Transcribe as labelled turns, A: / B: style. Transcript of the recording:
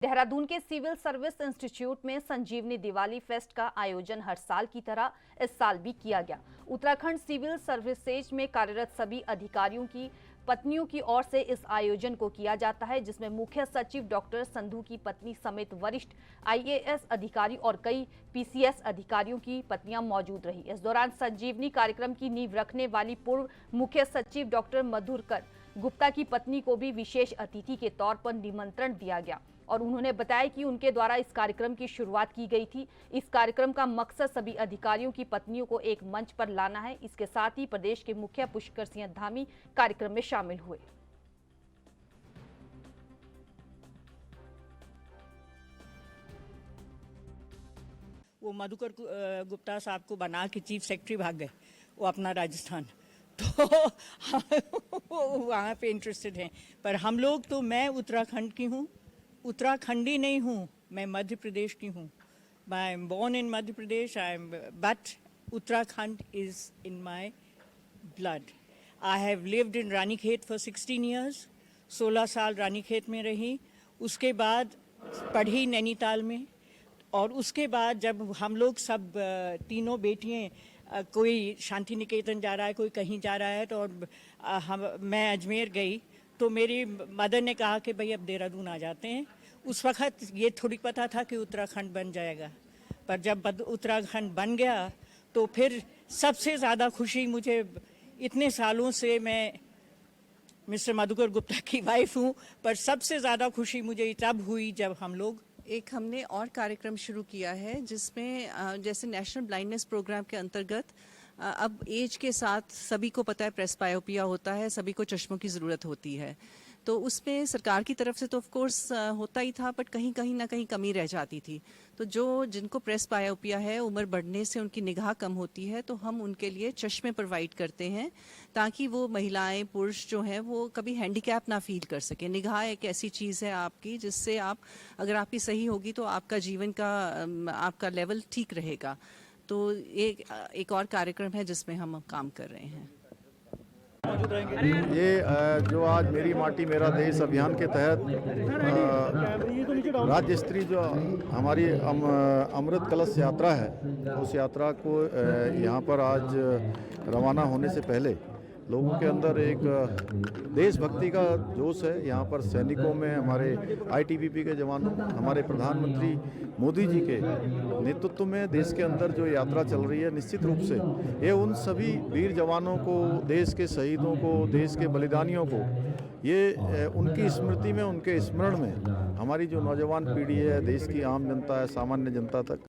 A: देहरादून के civil service institute में संजीवनी Diwali fest का आयोजन हर साल की तरह इस साल भी किया गया। उत्तराखंड सिविल सर्विसेज में कार्यरत सभी अधिकारियों की पत्नियों की ओर से इस आयोजन को किया जाता है, जिसमें मुख्य सचिव डॉक्टर संधू की पत्नी समेत वरिष्ठ आईएएस अधिकारी और कई पीसीएस अधिकारियों की पत्नियां मौजूद रही। इस दौरान संजीवनी कार्यक्रम की नींव रखने वाली पूर्व मुख्य सचिव डॉक्टर मधुकर गुप्ता की पत्नी को भी विशेष अतिथि के तौर पर निमंत्रण दिया गया और उन्होंने बताया कि उनके द्वारा इस कार्यक्रम की शुरुआत की गई थी। इस कार्यक्रम का मकसद सभी अधिकारियों की पत्नियों को एक मंच पर लाना है। इसके साथ ही प्रदेश के मुखिया पुष्कर सिंह धामी कार्यक्रम में शामिल हुए।
B: वो मधुकर गुप्ता साहब को बना के चीफ सेक्रेटरी भाग गए, वो अपना राजस्थान, तो वहाँ पे इंटरेस्टेड हैं। पर हम लोग तो, मैं उत्तराखंड की हूँ, उत्तराखंडी नहीं हूँ, मैं मध्य प्रदेश की हूँ। I am born in Madhya Pradesh, but Uttarakhand is in my blood. I have lived in Ranikhet for 16 years, 16 साल रानीखेत में रही। उसके बाद पढ़ी नैनीताल में, और उसके बाद जब हम लोग सब तीनों बेटियाँ, कोई शांति निकेतन जा रहा है, कोई कहीं जा रहा है, तो मैं अजमेर गई, तो मेरी मदर ने कहा कि भाई अब देहरादून आ जाते हैं। उस वक्त ये थोड़ी पता था कि उत्तराखंड बन जाएगा, पर जब उत्तराखंड बन गया तो फिर सबसे ज़्यादा खुशी मुझे, इतने सालों से मैं मिस्टर मधुकर गुप्ता की वाइफ हूँ, पर सबसे ज़्यादा खुशी मुझे तब हुई जब हम लोग
C: हमने और कार्यक्रम शुरू किया है, जिसमें जैसे नेशनल ब्लाइंडनेस प्रोग्राम के अंतर्गत अब एज के साथ सभी को पता है प्रेसबायोपिया होता है, सभी को चश्मों की ज़रूरत होती है। तो उसमें सरकार की तरफ से तो ऑफ कोर्स होता ही था, बट कहीं ना कहीं कमी रह जाती थी। तो जिनको प्रेसबायोपिया है, उम्र बढ़ने से उनकी निगाह कम होती है, तो हम उनके लिए चश्मे प्रोवाइड करते हैं, ताकि वो महिलाएं पुरुष जो हैं वो कभी हैंडीकैप ना फील कर सके। निगाह एक ऐसी चीज़ है आपकी, जिससे आप, अगर आपकी सही होगी तो आपका जीवन का आपका लेवल ठीक रहेगा। तो एक और कार्यक्रम है जिसमें हम काम कर रहे हैं।
D: ये जो आज मेरी माटी मेरा देश अभियान के तहत राज्य स्तरीय जो हमारी अमृत कलश यात्रा है, उस यात्रा को यहाँ पर आज रवाना होने से पहले लोगों के अंदर एक देशभक्ति का जोश है। यहाँ पर सैनिकों में, हमारे आईटीबीपी के जवानों, हमारे प्रधानमंत्री मोदी जी के नेतृत्व में देश के अंदर जो यात्रा चल रही है, निश्चित रूप से ये उन सभी वीर जवानों को, देश के शहीदों को, देश के बलिदानियों को, ये उनकी स्मृति में, उनके स्मरण में हमारी जो नौजवान पीढ़ी है, देश की आम जनता है, सामान्य जनता तक